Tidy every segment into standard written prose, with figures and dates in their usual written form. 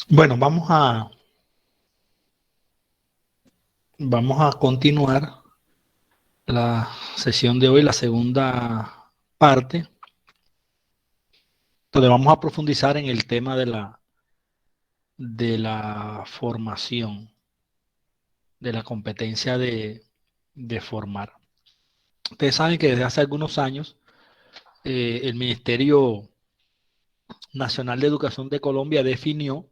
Bueno, vamos a continuar la sesión de hoy, la segunda parte, donde vamos a profundizar en el tema de la formación, de la competencia de formar. Ustedes saben que desde hace algunos años el Ministerio Nacional de Educación de Colombia definió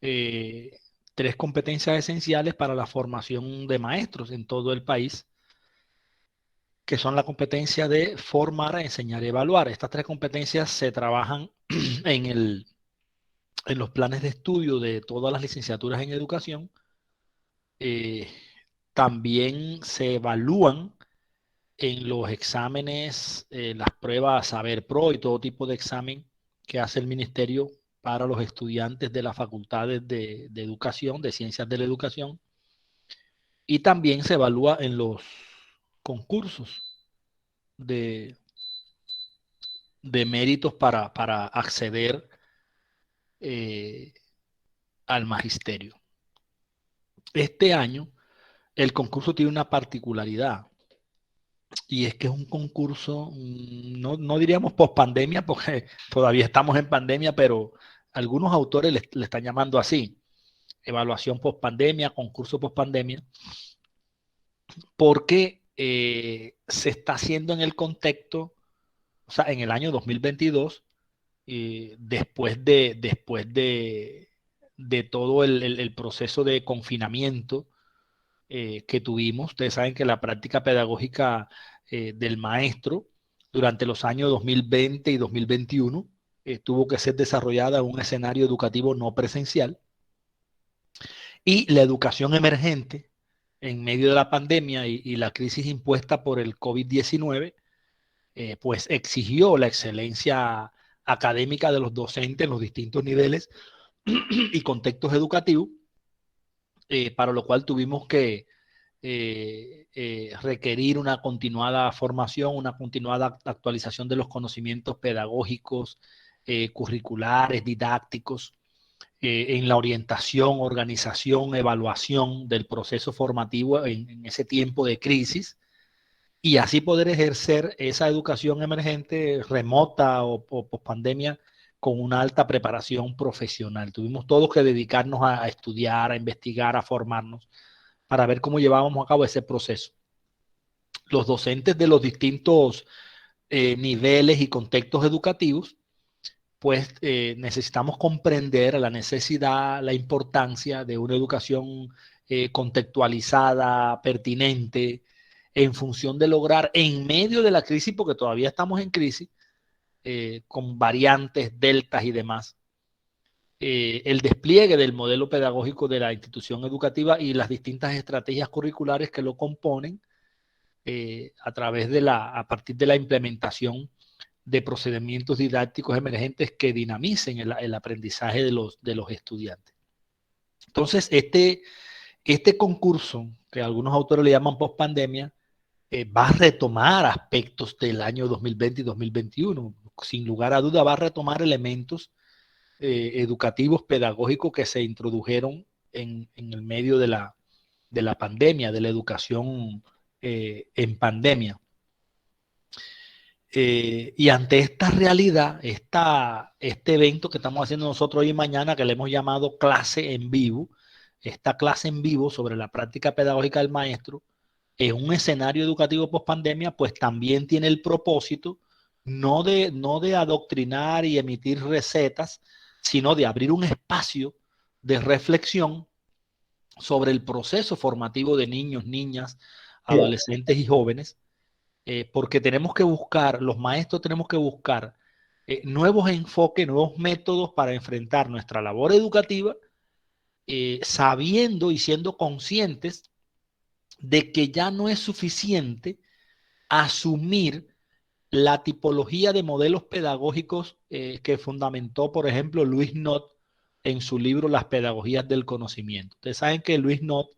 eh, tres competencias esenciales para la formación de maestros en todo el país, que son la competencia de formar, enseñar y evaluar. Estas tres competencias se trabajan en en los planes de estudio de todas las licenciaturas en educación. Eh, También se evalúan en los exámenes, las pruebas Saber Pro y todo tipo de examen que hace el ministerio para los estudiantes de las facultades de educación, de ciencias de la educación. Y también se evalúa en los concursos de, de méritos para acceder eh, al magisterio. Este año el concurso tiene una particularidad y es que es un concurso, no diríamos post pandemia porque todavía estamos en pandemia, pero algunos autores le están llamando así, evaluación post pandemia, concurso post pandemia, porque se está haciendo en el contexto, o sea, en el año 2022, después de todo el proceso de confinamiento que tuvimos. Ustedes saben que la práctica pedagógica del maestro durante los años 2020 y 2021 tuvo que ser desarrollada en un escenario educativo no presencial, y la educación emergente en medio de la pandemia y la crisis impuesta por el COVID-19, pues exigió la excelencia académica de los docentes en los distintos niveles y contextos educativos, para lo cual tuvimos que requerir una continuada formación, una continuada actualización de los conocimientos pedagógicos, curriculares, didácticos, en la orientación, organización, evaluación del proceso formativo en ese tiempo de crisis, y así poder ejercer esa educación emergente remota o post pandemia con una alta preparación profesional. Tuvimos todos que dedicarnos a estudiar, a investigar, a formarnos para ver cómo llevábamos a cabo ese proceso. Los docentes de los distintos niveles y contextos educativos, pues necesitamos comprender la necesidad, la importancia de una educación contextualizada, pertinente, en función de lograr en medio de la crisis, porque todavía estamos en crisis, con variantes, deltas y demás, el despliegue del modelo pedagógico de la institución educativa y las distintas estrategias curriculares que lo componen, a partir de la implementación de procedimientos didácticos emergentes que dinamicen el aprendizaje de los estudiantes. Entonces, este concurso, que algunos autores le llaman post pandemia, va a retomar aspectos del año 2020 y 2021. Sin lugar a duda, va a retomar elementos educativos, pedagógicos que se introdujeron en el medio de la pandemia, de la educación en pandemia. Y ante esta realidad, este evento que estamos haciendo nosotros hoy y mañana, que le hemos llamado clase en vivo, esta clase en vivo sobre la práctica pedagógica del maestro, en un escenario educativo post pandemia, pues también tiene el propósito no de adoctrinar y emitir recetas, sino de abrir un espacio de reflexión sobre el proceso formativo de niños, niñas, adolescentes y jóvenes, porque tenemos que buscar, los maestros tenemos que buscar nuevos enfoques, nuevos métodos para enfrentar nuestra labor educativa, sabiendo y siendo conscientes de que ya no es suficiente asumir la tipología de modelos pedagógicos que fundamentó, por ejemplo, Luis Nott en su libro Las Pedagogías del Conocimiento. Ustedes saben que Luis Nott,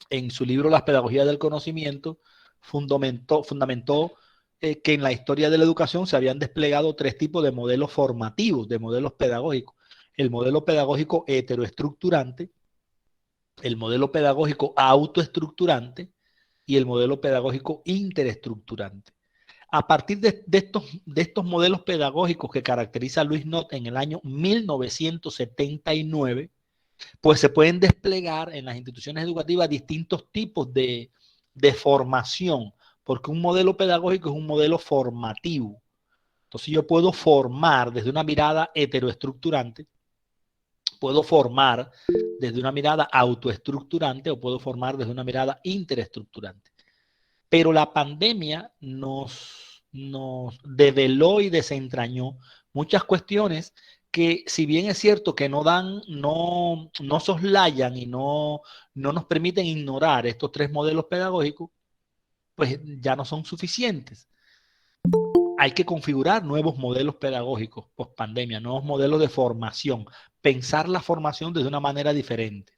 en su libro Las Pedagogías del Conocimiento, fundamentó que en la historia de la educación se habían desplegado tres tipos de modelos formativos, de modelos pedagógicos. el modelo pedagógico heteroestructurante, el modelo pedagógico autoestructurante y el modelo pedagógico interestructurante. A partir de estos modelos pedagógicos que caracteriza Luis Knott en el año 1979, pues se pueden desplegar en las instituciones educativas distintos tipos de formación, porque un modelo pedagógico es un modelo formativo. Entonces yo puedo formar desde una mirada heteroestructurante, puedo formar desde una mirada autoestructurante o puedo formar desde una mirada interestructurante. Pero la pandemia nos develó y desentrañó muchas cuestiones que, si bien es cierto que no soslayan y no nos permiten ignorar estos tres modelos pedagógicos, pues ya no son suficientes. Hay que configurar nuevos modelos pedagógicos post pandemia, nuevos modelos de formación, pensar la formación desde una manera diferente.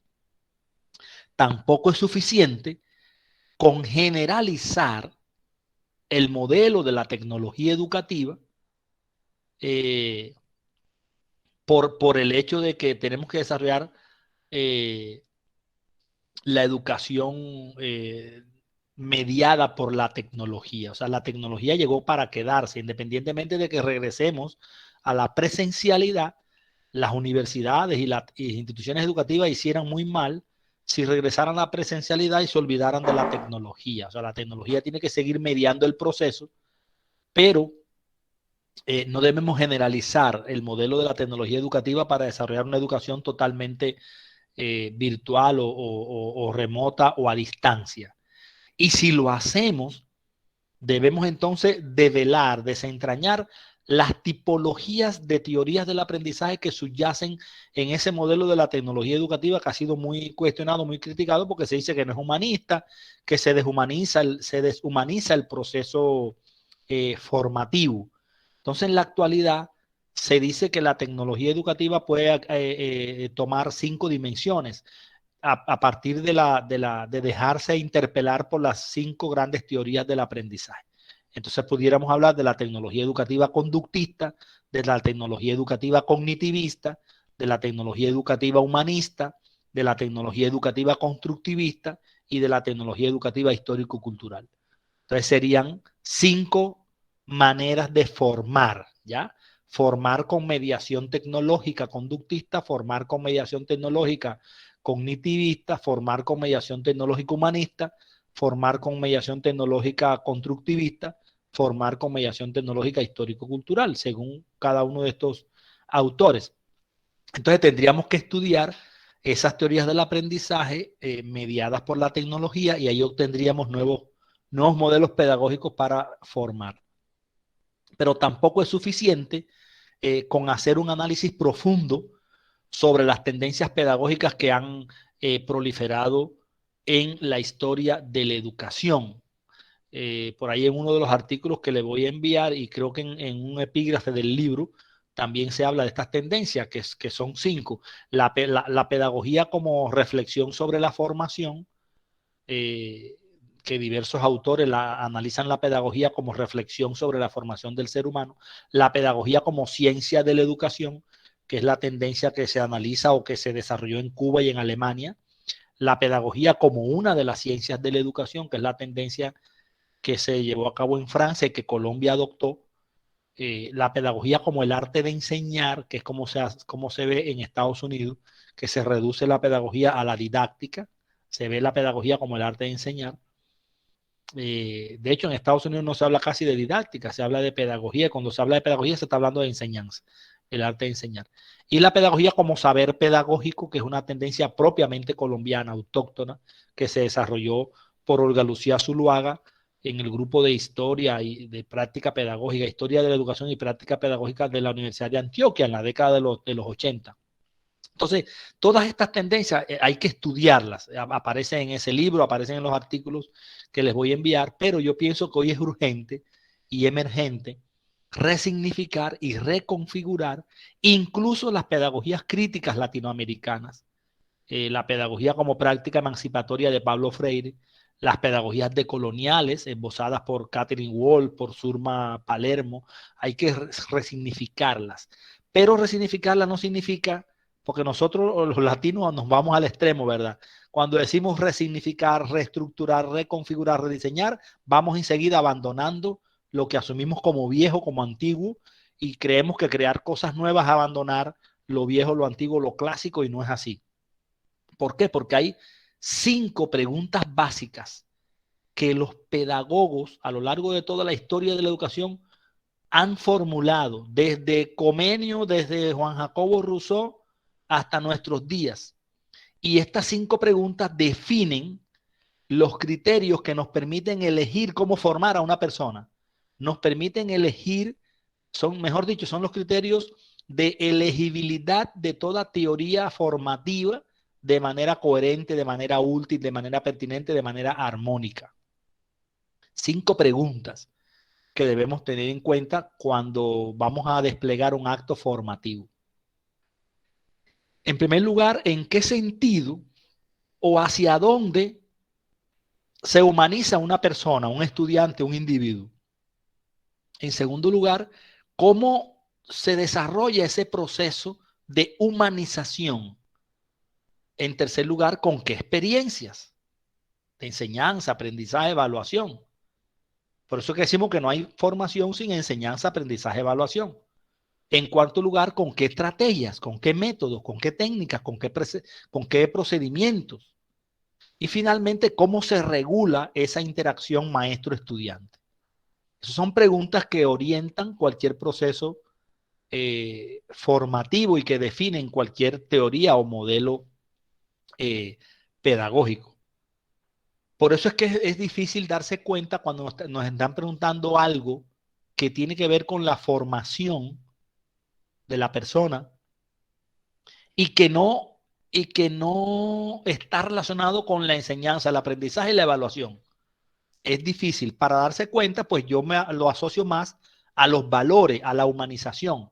Tampoco es suficiente con generalizar el modelo de la tecnología educativa eh, por el hecho de que tenemos que desarrollar eh, la educación mediada por la tecnología. O sea, la tecnología llegó para quedarse, independientemente de que regresemos a la presencialidad. Las universidades y las instituciones educativas hicieran muy mal si regresaran a la presencialidad y se olvidaran de la tecnología. O sea, la tecnología tiene que seguir mediando el proceso, pero no debemos generalizar el modelo de la tecnología educativa para desarrollar una educación totalmente virtual o remota o a distancia. Y si lo hacemos, debemos entonces develar, desentrañar las tipologías de teorías del aprendizaje que subyacen en ese modelo de la tecnología educativa que ha sido muy cuestionado, muy criticado, porque se dice que no es humanista, que se deshumaniza el proceso formativo. Entonces, en la actualidad, se dice que la tecnología educativa puede tomar 5 dimensiones a partir de dejarse interpelar por las 5 grandes teorías del aprendizaje. Entonces pudiéramos hablar de la tecnología educativa conductista, de la tecnología educativa cognitivista, de la tecnología educativa humanista, de la tecnología educativa constructivista y de la tecnología educativa histórico-cultural. Entonces serían 5 maneras de formar, ¿ya? Formar con mediación tecnológica conductista, formar con mediación tecnológica cognitivista, formar con mediación tecnológica humanista, formar con mediación tecnológica constructivista, formar con mediación tecnológica histórico-cultural, según cada uno de estos autores. Entonces tendríamos que estudiar esas teorías del aprendizaje mediadas por la tecnología y ahí obtendríamos nuevos modelos pedagógicos para formar. Pero tampoco es suficiente con hacer un análisis profundo sobre las tendencias pedagógicas que han proliferado en la historia de la educación. Por ahí en uno de los artículos que le voy a enviar, y creo que en un epígrafe del libro, también se habla de estas tendencias, que son 5. La pedagogía como reflexión sobre la formación, eh, que diversos autores analizan la pedagogía como reflexión sobre la formación del ser humano, la pedagogía como ciencia de la educación, que es la tendencia que se analiza o que se desarrolló en Cuba y en Alemania, la pedagogía como una de las ciencias de la educación, que es la tendencia que se llevó a cabo en Francia y que Colombia adoptó, la pedagogía como el arte de enseñar, que es como se ve en Estados Unidos, que se reduce la pedagogía a la didáctica, se ve la pedagogía como el arte de enseñar. De hecho, en Estados Unidos no se habla casi de didáctica, se habla de pedagogía. Cuando se habla de pedagogía se está hablando de enseñanza, el arte de enseñar. Y la pedagogía como saber pedagógico, que es una tendencia propiamente colombiana, autóctona, que se desarrolló por Olga Lucía Zuluaga en el grupo de historia y de práctica pedagógica, historia de la educación y práctica pedagógica de la Universidad de Antioquia en la década de los 80. Entonces, todas estas tendencias hay que estudiarlas. Aparecen en ese libro, aparecen en los artículos que les voy a enviar, pero yo pienso que hoy es urgente y emergente resignificar y reconfigurar incluso las pedagogías críticas latinoamericanas, la pedagogía como práctica emancipatoria de Pablo Freire, las pedagogías decoloniales esbozadas por Catherine Wall, por Surma Palermo, hay que resignificarlas. Pero resignificarlas no significa porque nosotros los latinos nos vamos al extremo, ¿verdad? Cuando decimos resignificar, reestructurar, reconfigurar, rediseñar, vamos enseguida abandonando lo que asumimos como viejo, como antiguo, y creemos que crear cosas nuevas es abandonar lo viejo, lo antiguo, lo clásico, y no es así. ¿Por qué? Porque hay 5 preguntas básicas que los pedagogos a lo largo de toda la historia de la educación han formulado, desde Comenio, desde Juan Jacobo Rousseau hasta nuestros días. Y estas 5 preguntas definen los criterios que nos permiten elegir cómo formar a una persona. Nos permiten elegir, son, mejor dicho, son los criterios de elegibilidad de toda teoría formativa de manera coherente, de manera útil, de manera pertinente, de manera armónica. 5 preguntas que debemos tener en cuenta cuando vamos a desplegar un acto formativo. En primer lugar, ¿en qué sentido o hacia dónde se humaniza una persona, un estudiante, un individuo? En segundo lugar, ¿cómo se desarrolla ese proceso de humanización? En tercer lugar, ¿con qué experiencias de enseñanza, aprendizaje, evaluación? Por eso que decimos que no hay formación sin enseñanza, aprendizaje, evaluación. En cuarto lugar, ¿con qué estrategias, con qué métodos, con qué técnicas, con qué procedimientos? Y finalmente, ¿cómo se regula esa interacción maestro-estudiante? Esas son preguntas que orientan cualquier proceso formativo y que definen cualquier teoría o modelo eh, pedagógico. Por eso es que es difícil darse cuenta cuando nos están preguntando algo que tiene que ver con la formación de la persona y que no, y que no está relacionado con la enseñanza, el aprendizaje y la evaluación. Es difícil. Para darse cuenta, pues yo lo asocio más a los valores, a la humanización.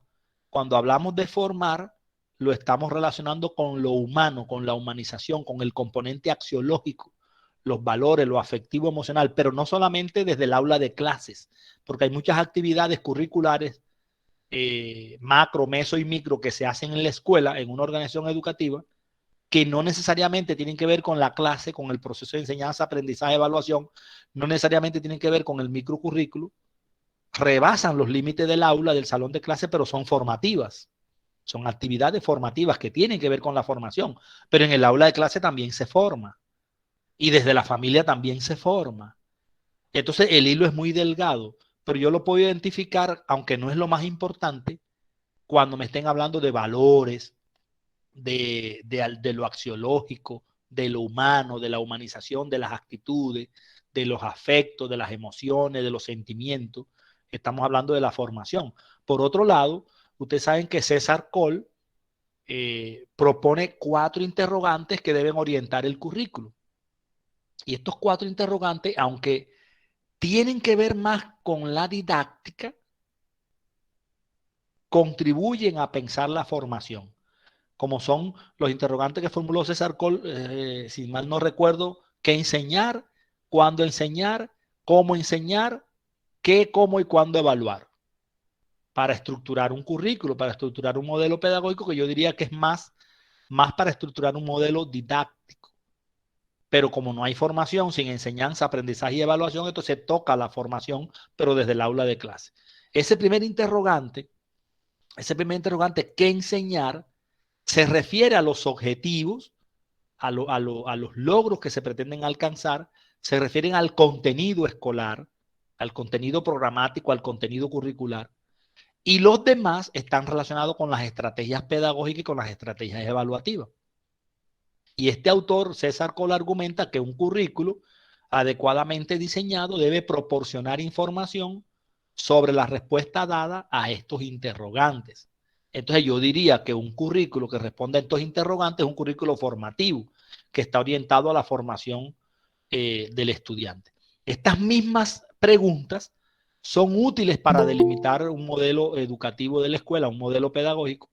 Cuando hablamos de formar, lo estamos relacionando con lo humano, con la humanización, con el componente axiológico, los valores, lo afectivo emocional, pero no solamente desde el aula de clases, porque hay muchas actividades curriculares macro, meso y micro que se hacen en la escuela, en una organización educativa, que no necesariamente tienen que ver con la clase, con el proceso de enseñanza, aprendizaje, evaluación, no necesariamente tienen que ver con el microcurrículo, rebasan los límites del aula, del salón de clase, pero son formativas. Son actividades formativas que tienen que ver con la formación, pero en el aula de clase también se forma y desde la familia también se forma. Entonces el hilo es muy delgado, pero yo lo puedo identificar, aunque no es lo más importante, cuando me estén hablando de valores, de lo axiológico, de lo humano, de la humanización, de las actitudes, de los afectos, de las emociones, de los sentimientos. Estamos hablando de la formación. Por otro lado, ustedes saben que César Cole propone 4 interrogantes que deben orientar el currículo. Y estos 4 interrogantes, aunque tienen que ver más con la didáctica, contribuyen a pensar la formación, como son los interrogantes que formuló César Cole, si mal no recuerdo, qué enseñar, cuándo enseñar, qué, cómo y cuándo evaluar, para estructurar un currículo, para estructurar un modelo pedagógico que yo diría que es más para estructurar un modelo didáctico. Pero como no hay formación sin enseñanza, aprendizaje y evaluación, entonces toca la formación, pero desde el aula de clase. Ese primer interrogante, ¿qué enseñar? Se refiere a los objetivos, a los logros que se pretenden alcanzar, se refieren al contenido escolar, al contenido programático, al contenido curricular, y los demás están relacionados con las estrategias pedagógicas y con las estrategias evaluativas. Y este autor, César Cole, argumenta que un currículo adecuadamente diseñado debe proporcionar información sobre la respuesta dada a estos interrogantes. Entonces yo diría que un currículo que responde a estos interrogantes es un currículo formativo, que está orientado a la formación del estudiante. Estas mismas preguntas son útiles para delimitar un modelo educativo de la escuela, un modelo pedagógico,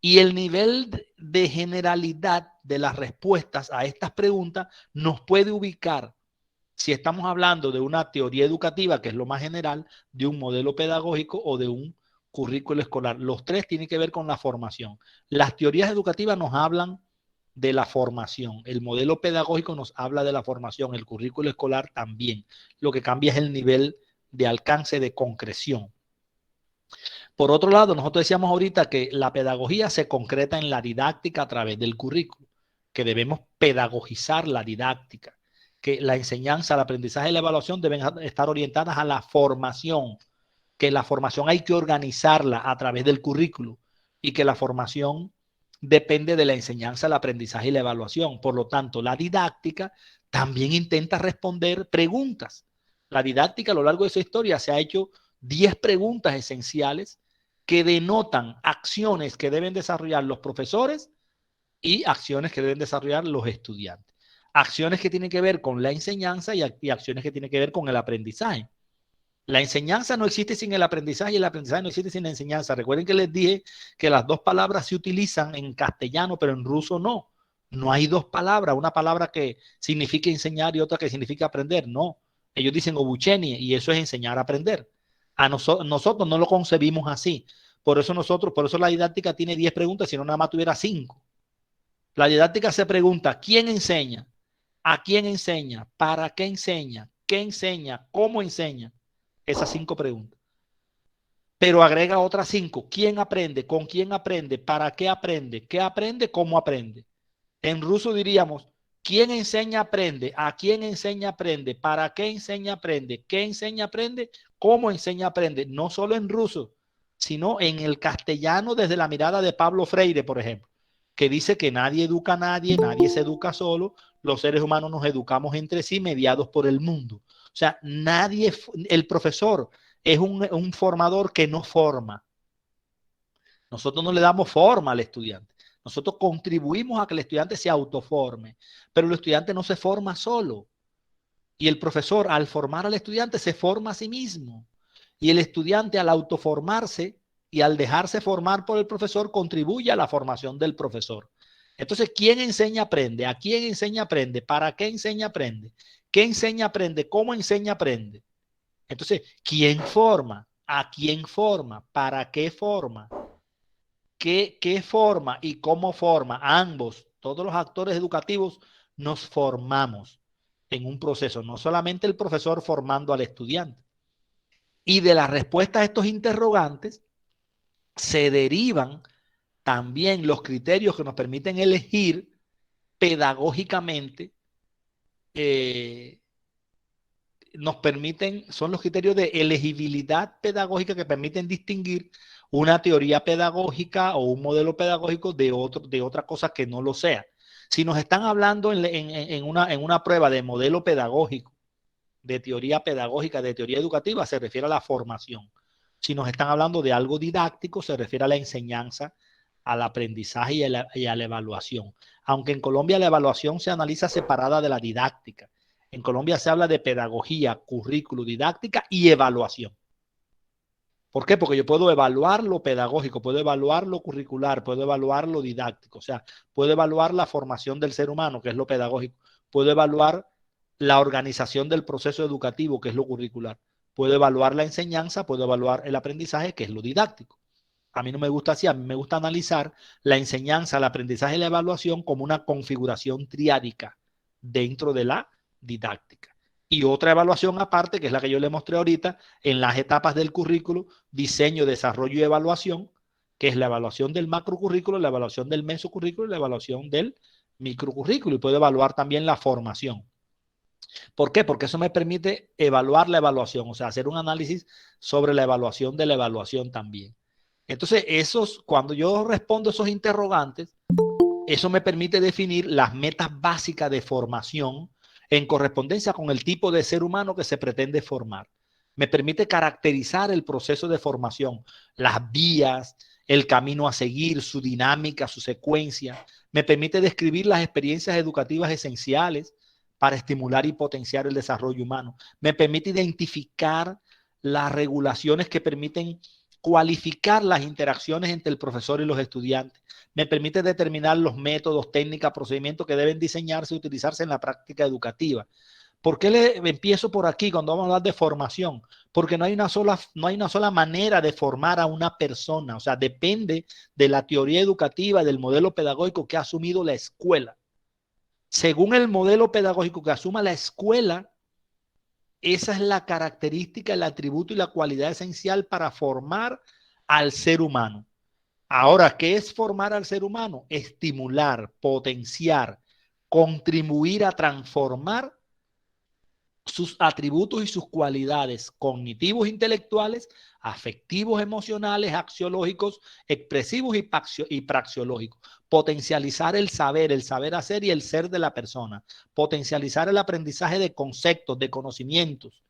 y el nivel de generalidad de las respuestas a estas preguntas nos puede ubicar, si estamos hablando de una teoría educativa, que es lo más general, de un modelo pedagógico o de un currículo escolar. Los tres tienen que ver con la formación. Las teorías educativas nos hablan de la formación. El modelo pedagógico nos habla de la formación. El currículo escolar también. Lo que cambia es el nivel de alcance, de concreción. Por otro lado, nosotros decíamos ahorita que la pedagogía se concreta en la didáctica a través del currículo, que debemos pedagogizar la didáctica, que la enseñanza, el aprendizaje y la evaluación deben estar orientadas a la formación, que la formación hay que organizarla a través del currículo y que la formación depende de la enseñanza, el aprendizaje y la evaluación. Por lo tanto, la didáctica también intenta responder preguntas. La didáctica a lo largo de su historia se ha hecho 10 preguntas esenciales que denotan acciones que deben desarrollar los profesores y acciones que deben desarrollar los estudiantes. Acciones que tienen que ver con la enseñanza y acciones que tienen que ver con el aprendizaje. La enseñanza no existe sin el aprendizaje y el aprendizaje no existe sin la enseñanza. Recuerden que les dije que las dos palabras se utilizan en castellano, pero en ruso no. No hay dos palabras, una palabra que significa enseñar y otra que significa aprender. No. Ellos dicen obuchenie y eso es enseñar a aprender. Nosotros no lo concebimos así. Por eso la didáctica tiene 10 preguntas, si no nada más tuviera 5. La didáctica se pregunta, ¿quién enseña? ¿A quién enseña? ¿Para qué enseña? ¿Qué enseña? ¿Cómo enseña? Esas 5 preguntas. Pero agrega otras 5. ¿Quién aprende? ¿Con quién aprende? ¿Para qué aprende? ¿Qué aprende? ¿Cómo aprende? En ruso diríamos, ¿quién enseña aprende? ¿A quién enseña aprende? ¿Para qué enseña aprende? ¿Qué enseña aprende? ¿Cómo enseña aprende? No solo en ruso, sino en el castellano desde la mirada de Pablo Freire, por ejemplo, que dice que nadie educa a nadie, nadie se educa solo, los seres humanos nos educamos entre sí mediados por el mundo. O sea, el profesor es un formador que no forma. Nosotros no le damos forma al estudiante. Nosotros contribuimos a que el estudiante se autoforme, pero el estudiante no se forma solo. Y el profesor, al formar al estudiante, se forma a sí mismo. Y el estudiante, al autoformarse y al dejarse formar por el profesor, contribuye a la formación del profesor. Entonces, ¿quién enseña aprende? ¿A quién enseña aprende? ¿Para qué enseña aprende? ¿Qué enseña aprende? ¿Cómo enseña aprende? Entonces, ¿quién forma? ¿A quién forma? ¿Para qué forma? ¿Qué forma y cómo forma? Ambos, todos los actores educativos nos formamos en un proceso, no solamente el profesor formando al estudiante. Y de la respuesta a estos interrogantes se derivan también los criterios que nos permiten elegir pedagógicamente, eh, son los criterios de elegibilidad pedagógica que permiten distinguir una teoría pedagógica o un modelo pedagógico de otra cosa que no lo sea. Si nos están hablando en una prueba de modelo pedagógico, de teoría pedagógica, de teoría educativa, se refiere a la formación. Si nos están hablando de algo didáctico, se refiere a la enseñanza, al aprendizaje y a la evaluación. Aunque en Colombia la evaluación se analiza separada de la didáctica. En Colombia se habla de pedagogía, currículo, didáctica y evaluación. ¿Por qué? Porque yo puedo evaluar lo pedagógico, puedo evaluar lo curricular, puedo evaluar lo didáctico, o sea, puedo evaluar la formación del ser humano, que es lo pedagógico, puedo evaluar la organización del proceso educativo, que es lo curricular, puedo evaluar la enseñanza, puedo evaluar el aprendizaje, que es lo didáctico. A mí no me gusta así, a mí me gusta analizar la enseñanza, el aprendizaje y la evaluación como una configuración triádica dentro de la didáctica. Y otra evaluación aparte, que es la que yo le mostré ahorita, en las etapas del currículo, diseño, desarrollo y evaluación, que es la evaluación del macrocurrículo, la evaluación del mesocurrículo y la evaluación del microcurrículo. Y puedo evaluar también la formación. ¿Por qué? Porque eso me permite evaluar la evaluación, o sea, hacer un análisis sobre la evaluación de la evaluación también. Entonces, cuando yo respondo esos interrogantes, eso me permite definir las metas básicas de formación en correspondencia con el tipo de ser humano que se pretende formar. Me permite caracterizar el proceso de formación, las vías, el camino a seguir, su dinámica, su secuencia. Me permite describir las experiencias educativas esenciales para estimular y potenciar el desarrollo humano. Me permite identificar las regulaciones que permiten cualificar las interacciones entre el profesor y los estudiantes. Me permite determinar los métodos, técnicas, procedimientos que deben diseñarse y utilizarse en la práctica educativa. ¿Por qué empiezo por aquí cuando vamos a hablar de formación? Porque no hay una sola manera de formar a una persona. O sea, depende de la teoría educativa, del modelo pedagógico que ha asumido la escuela. Según el modelo pedagógico que asuma la escuela, esa es la característica, el atributo y la cualidad esencial para formar al ser humano. Ahora, ¿qué es formar al ser humano? Estimular, potenciar, contribuir a transformar sus atributos y sus cualidades cognitivos, intelectuales, afectivos, emocionales, axiológicos, expresivos y praxiológicos. Potencializar el saber hacer y el ser de la persona. Potencializar el aprendizaje de conceptos, de conocimientos,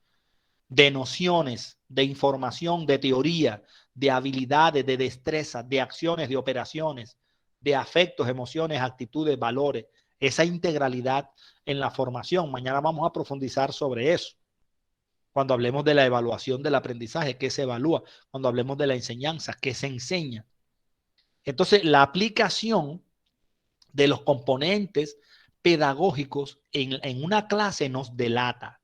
de nociones, de información, de teoría, de habilidades, de destrezas, de acciones, de operaciones, de afectos, emociones, actitudes, valores, esa integralidad en la formación. Mañana vamos a profundizar sobre eso. Cuando hablemos de la evaluación del aprendizaje, ¿qué se evalúa? Cuando hablemos de la enseñanza, ¿qué se enseña? Entonces, la aplicación de los componentes pedagógicos en una clase nos delata.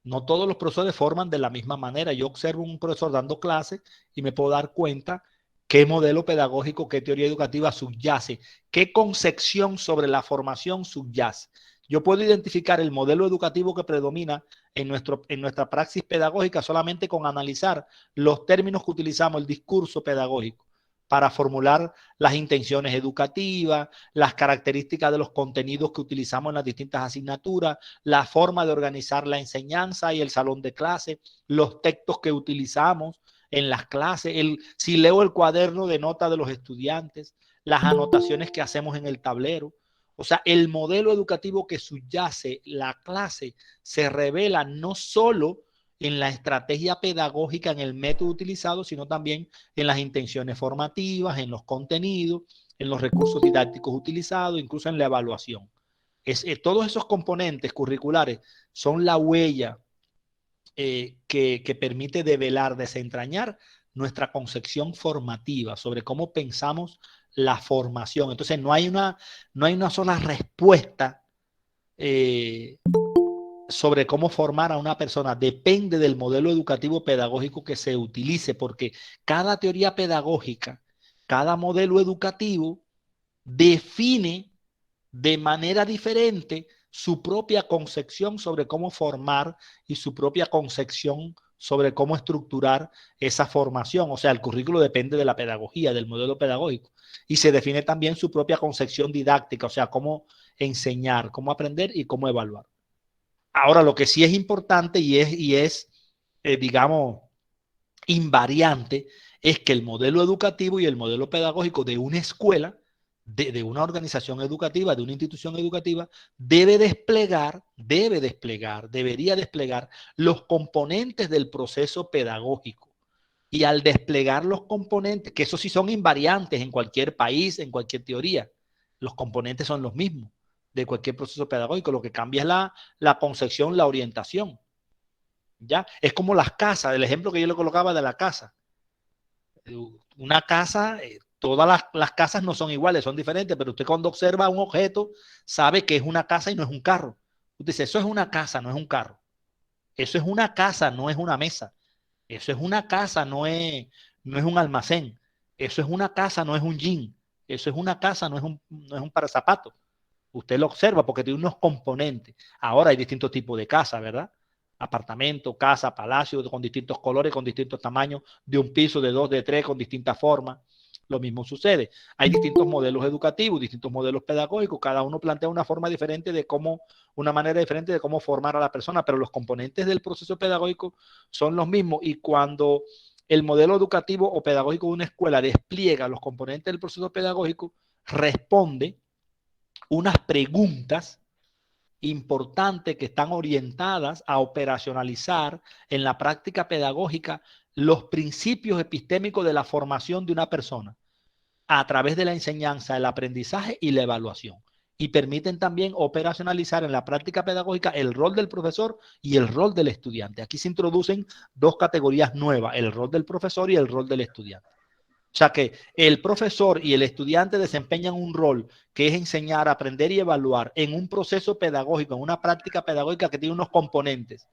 No todos los profesores forman de la misma manera. Yo observo un profesor dando clases y me puedo dar cuenta qué modelo pedagógico, qué teoría educativa subyace, qué concepción sobre la formación subyace. Yo puedo identificar el modelo educativo que predomina en nuestra praxis pedagógica solamente con analizar los términos que utilizamos, el discurso pedagógico, para formular las intenciones educativas, las características de los contenidos que utilizamos en las distintas asignaturas, la forma de organizar la enseñanza y el salón de clase, los textos que utilizamos en las clases, si leo el cuaderno de nota de los estudiantes, las anotaciones que hacemos en el tablero. O sea, el modelo educativo que subyace la clase se revela no solo en la estrategia pedagógica, en el método utilizado, sino también en las intenciones formativas, en los contenidos, en los recursos didácticos utilizados, incluso en la evaluación. Todos esos componentes curriculares son la huella que permite develar, desentrañar nuestra concepción formativa sobre cómo pensamos la formación. Entonces, no hay una sola respuesta eh, sobre cómo formar a una persona. Depende del modelo educativo pedagógico que se utilice, porque cada teoría pedagógica, cada modelo educativo define de manera diferente su propia concepción sobre cómo formar y su propia concepción sobre cómo estructurar esa formación. O sea, el currículo depende de la pedagogía, del modelo pedagógico. Y se define también su propia concepción didáctica, o sea, cómo enseñar, cómo aprender y cómo evaluar. Ahora, lo que sí es importante y es digamos, invariante, es que el modelo educativo y el modelo pedagógico de una escuela, de una organización educativa, de una institución educativa, debería desplegar los componentes del proceso pedagógico. Y al desplegar los componentes, que esos sí son invariantes en cualquier país, en cualquier teoría, los componentes son los mismos de cualquier proceso pedagógico, lo que cambia es la concepción, la orientación. ¿Ya? Es como las casas, el ejemplo que yo le colocaba de la casa. Una casa, todas las casas no son iguales, son diferentes, pero usted cuando observa un objeto sabe que es una casa y no es un carro. Usted dice, eso es una casa, no es un carro. Eso es una casa, no es una mesa. Eso es una casa, no es un almacén. Eso es una casa, no es un gym. Eso es una casa, no es un parazapato. Usted lo observa porque tiene unos componentes. Ahora hay distintos tipos de casas, ¿verdad? Apartamento, casa, palacio, con distintos colores, con distintos tamaños, de un piso, de dos, de tres, con distintas formas. Lo mismo sucede. Hay distintos modelos educativos, distintos modelos pedagógicos. Cada uno plantea una forma diferente de cómo, una manera diferente de cómo formar a la persona, pero los componentes del proceso pedagógico son los mismos. Y cuando el modelo educativo o pedagógico de una escuela despliega los componentes del proceso pedagógico, responde unas preguntas importantes que están orientadas a operacionalizar en la práctica pedagógica los principios epistémicos de la formación de una persona a través de la enseñanza, el aprendizaje y la evaluación. Y permiten también operacionalizar en la práctica pedagógica el rol del profesor y el rol del estudiante. Aquí se introducen dos categorías nuevas, el rol del profesor y el rol del estudiante. O sea que el profesor y el estudiante desempeñan un rol que es enseñar, aprender y evaluar en un proceso pedagógico, en una práctica pedagógica que tiene unos componentes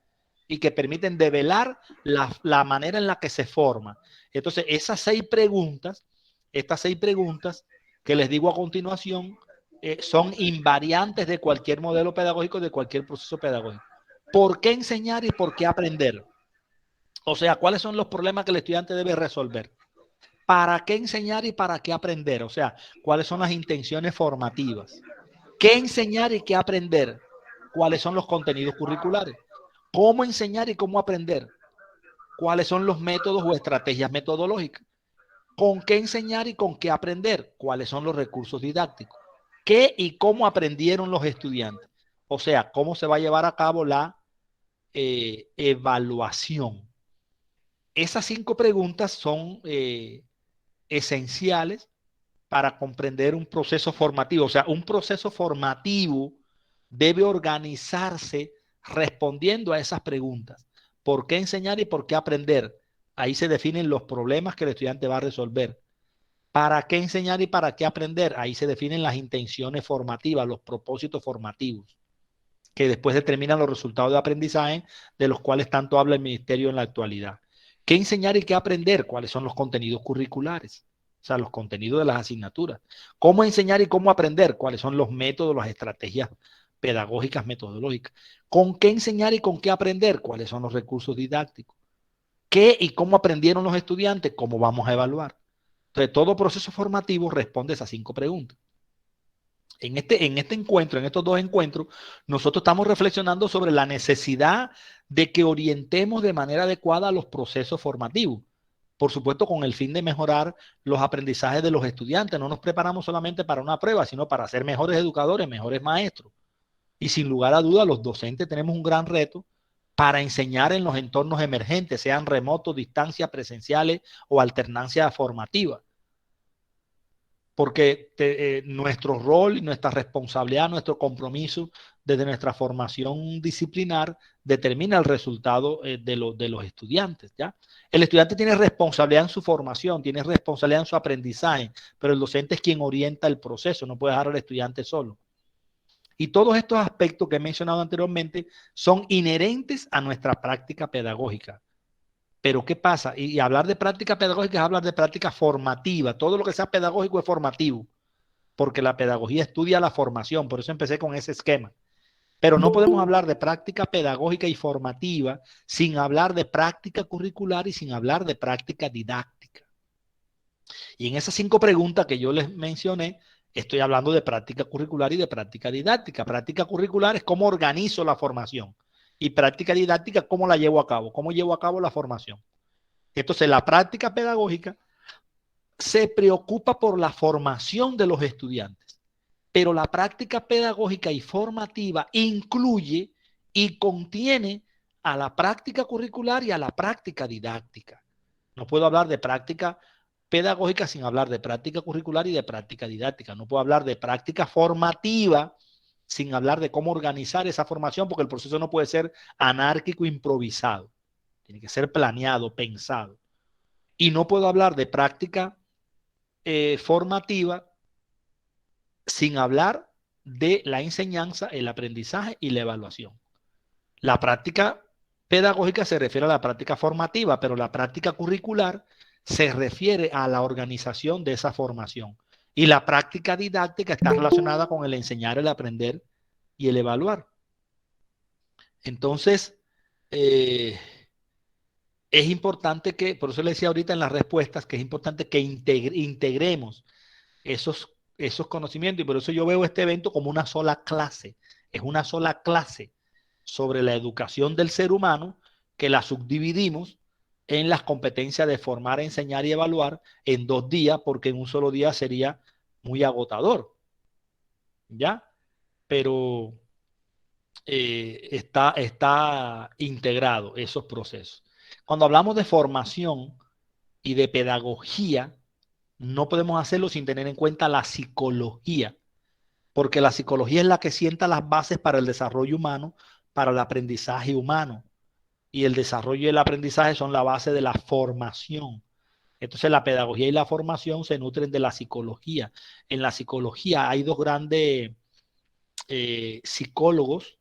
y que permiten develar la manera en la que se forma. Entonces, estas seis preguntas que les digo a continuación, son invariantes de cualquier modelo pedagógico, de cualquier proceso pedagógico. ¿Por qué enseñar y por qué aprender? O sea, ¿cuáles son los problemas que el estudiante debe resolver? ¿Para qué enseñar y para qué aprender? O sea, ¿cuáles son las intenciones formativas? ¿Qué enseñar y qué aprender? ¿Cuáles son los contenidos curriculares? ¿Cómo enseñar y cómo aprender? ¿Cuáles son los métodos o estrategias metodológicas? ¿Con qué enseñar y con qué aprender? ¿Cuáles son los recursos didácticos? ¿Qué y cómo aprendieron los estudiantes? O sea, ¿cómo se va a llevar a cabo la evaluación? Esas 5 preguntas son esenciales para comprender un proceso formativo. O sea, un proceso formativo debe organizarse respondiendo a esas preguntas. ¿Por qué enseñar y por qué aprender? Ahí se definen los problemas que el estudiante va a resolver. ¿Para qué enseñar y para qué aprender? Ahí se definen las intenciones formativas, los propósitos formativos, que después determinan los resultados de aprendizaje de los cuales tanto habla el ministerio en la actualidad. ¿Qué enseñar y qué aprender? ¿Cuáles son los contenidos curriculares? O sea, los contenidos de las asignaturas. ¿Cómo enseñar y cómo aprender? ¿Cuáles son los métodos, las estrategias pedagógicas, metodológicas? ¿Con qué enseñar y con qué aprender? ¿Cuáles son los recursos didácticos? ¿Qué y cómo aprendieron los estudiantes? ¿Cómo vamos a evaluar? Entonces, todo proceso formativo responde a esas 5 preguntas. En este encuentro, en estos 2 encuentros, nosotros estamos reflexionando sobre la necesidad de que orientemos de manera adecuada los procesos formativos. Por supuesto, con el fin de mejorar los aprendizajes de los estudiantes. No nos preparamos solamente para una prueba, sino para ser mejores educadores, mejores maestros. Y sin lugar a duda, los docentes tenemos un gran reto para enseñar en los entornos emergentes, sean remotos, distancias, presenciales o alternancia formativa, porque nuestro rol y nuestra responsabilidad, nuestro compromiso desde nuestra formación disciplinar determina el resultado de los estudiantes, ¿ya? El estudiante tiene responsabilidad en su formación, tiene responsabilidad en su aprendizaje, pero el docente es quien orienta el proceso, no puede dejar al estudiante solo. Y todos estos aspectos que he mencionado anteriormente son inherentes a nuestra práctica pedagógica. Pero ¿qué pasa? Y hablar de práctica pedagógica es hablar de práctica formativa. Todo lo que sea pedagógico es formativo, porque la pedagogía estudia la formación. Por eso empecé con ese esquema. Pero no podemos hablar de práctica pedagógica y formativa sin hablar de práctica curricular y sin hablar de práctica didáctica. Y en esas 5 preguntas que yo les mencioné, estoy hablando de práctica curricular y de práctica didáctica. Práctica curricular es cómo organizo la formación. Y práctica didáctica, cómo la llevo a cabo, cómo llevo a cabo la formación. Entonces, la práctica pedagógica se preocupa por la formación de los estudiantes, pero la práctica pedagógica y formativa incluye y contiene a la práctica curricular y a la práctica didáctica. No puedo hablar de práctica pedagógica sin hablar de práctica curricular y de práctica didáctica. No puedo hablar de práctica formativa sin hablar de cómo organizar esa formación, porque el proceso no puede ser anárquico, improvisado. Tiene que ser planeado, pensado. Y no puedo hablar de práctica formativa sin hablar de la enseñanza, el aprendizaje y la evaluación. La práctica pedagógica se refiere a la práctica formativa, pero la práctica curricular se refiere a la organización de esa formación. Y la práctica didáctica está relacionada con el enseñar, el aprender y el evaluar. Entonces, eh, es importante que, por eso le decía ahorita en las respuestas, que es importante que integremos esos conocimientos y por eso yo veo este evento como una sola clase. Es una sola clase sobre la educación del ser humano que la subdividimos en las competencias de formar, enseñar y evaluar en 2 días, porque en un solo día sería muy agotador, ¿ya? Pero está integrado esos procesos. Cuando hablamos de formación y de pedagogía, no podemos hacerlo sin tener en cuenta la psicología, porque la psicología es la que sienta las bases para el desarrollo humano, para el aprendizaje humano. Y el desarrollo y el aprendizaje son la base de la formación. Entonces la pedagogía y la formación se nutren de la psicología. En la psicología hay dos grandes psicólogos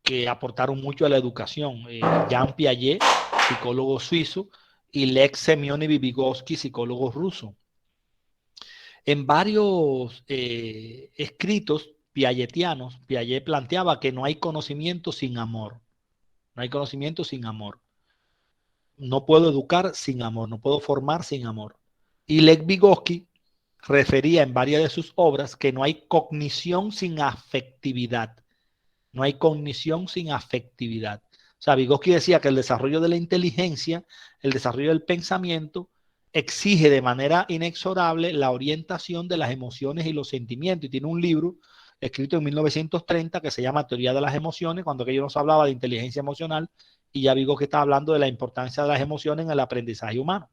que aportaron mucho a la educación. Jean Piaget, psicólogo suizo, y Lex Semyon y Vygotsky, psicólogo ruso. En varios escritos piagetianos, Piaget planteaba que no hay conocimiento sin amor. No hay conocimiento sin amor. No puedo educar sin amor, no puedo formar sin amor. Y Lex Vygotsky refería en varias de sus obras que no hay cognición sin afectividad. No hay cognición sin afectividad. O sea, Vygotsky decía que el desarrollo de la inteligencia, el desarrollo del pensamiento, exige de manera inexorable la orientación de las emociones y los sentimientos. Y tiene un libro escrito en 1930 que se llama Teoría de las Emociones, cuando aquello nos hablaba de inteligencia emocional, y ya Vygotsky está hablando de la importancia de las emociones en el aprendizaje humano.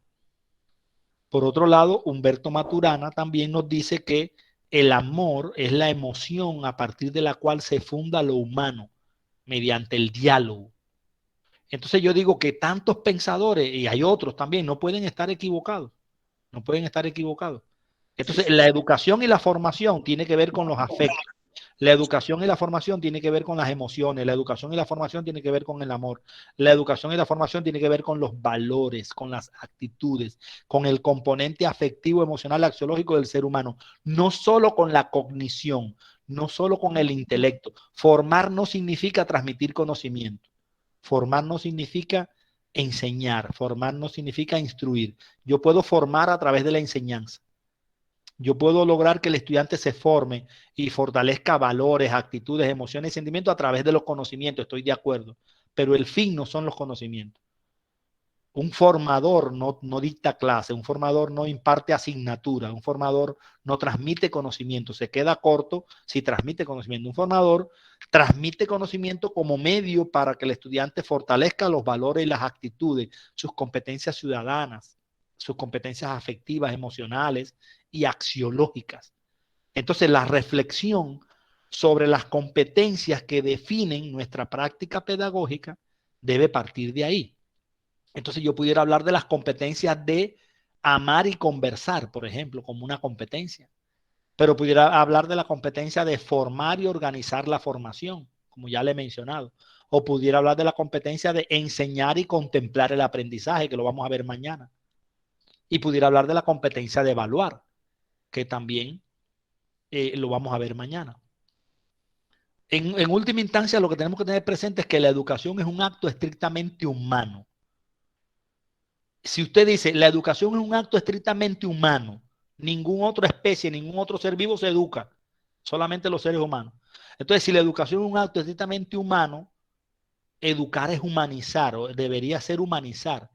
Por otro lado, Humberto Maturana también nos dice que el amor es la emoción a partir de la cual se funda lo humano mediante el diálogo. Entonces yo digo que tantos pensadores, y hay otros también, no pueden estar equivocados, no pueden estar equivocados. Entonces la educación y la formación tiene que ver con los afectos. La educación y la formación tiene que ver con las emociones, la educación y la formación tiene que ver con el amor, la educación y la formación tiene que ver con los valores, con las actitudes, con el componente afectivo, emocional, axiológico del ser humano, no solo con la cognición, no solo con el intelecto. Formar no significa transmitir conocimiento, formar no significa enseñar, formar no significa instruir. Yo puedo formar a través de la enseñanza. Yo puedo lograr que el estudiante se forme y fortalezca valores, actitudes, emociones y sentimientos a través de los conocimientos, estoy de acuerdo, pero el fin no son los conocimientos. Un formador no dicta clase, un formador no imparte asignatura, un formador no transmite conocimiento, se queda corto si transmite conocimiento. Un formador transmite conocimiento como medio para que el estudiante fortalezca los valores y las actitudes, sus competencias ciudadanas, sus competencias afectivas, emocionales y axiológicas. Entonces, la reflexión sobre las competencias que definen nuestra práctica pedagógica debe partir de ahí. Entonces yo pudiera hablar de las competencias de amar y conversar, por ejemplo, como una competencia. Pero pudiera hablar de la competencia de formar y organizar la formación, como ya le he mencionado. O pudiera hablar de la competencia de enseñar y contemplar el aprendizaje, que lo vamos a ver mañana. Y pudiera hablar de la competencia de evaluar, que también lo vamos a ver mañana. En última instancia, lo que tenemos que tener presente es que la educación es un acto estrictamente humano. Si usted dice la educación es un acto estrictamente humano, ninguna otra especie, ningún otro ser vivo se educa, solamente los seres humanos. Entonces, si la educación es un acto estrictamente humano, educar es humanizar o debería ser humanizar.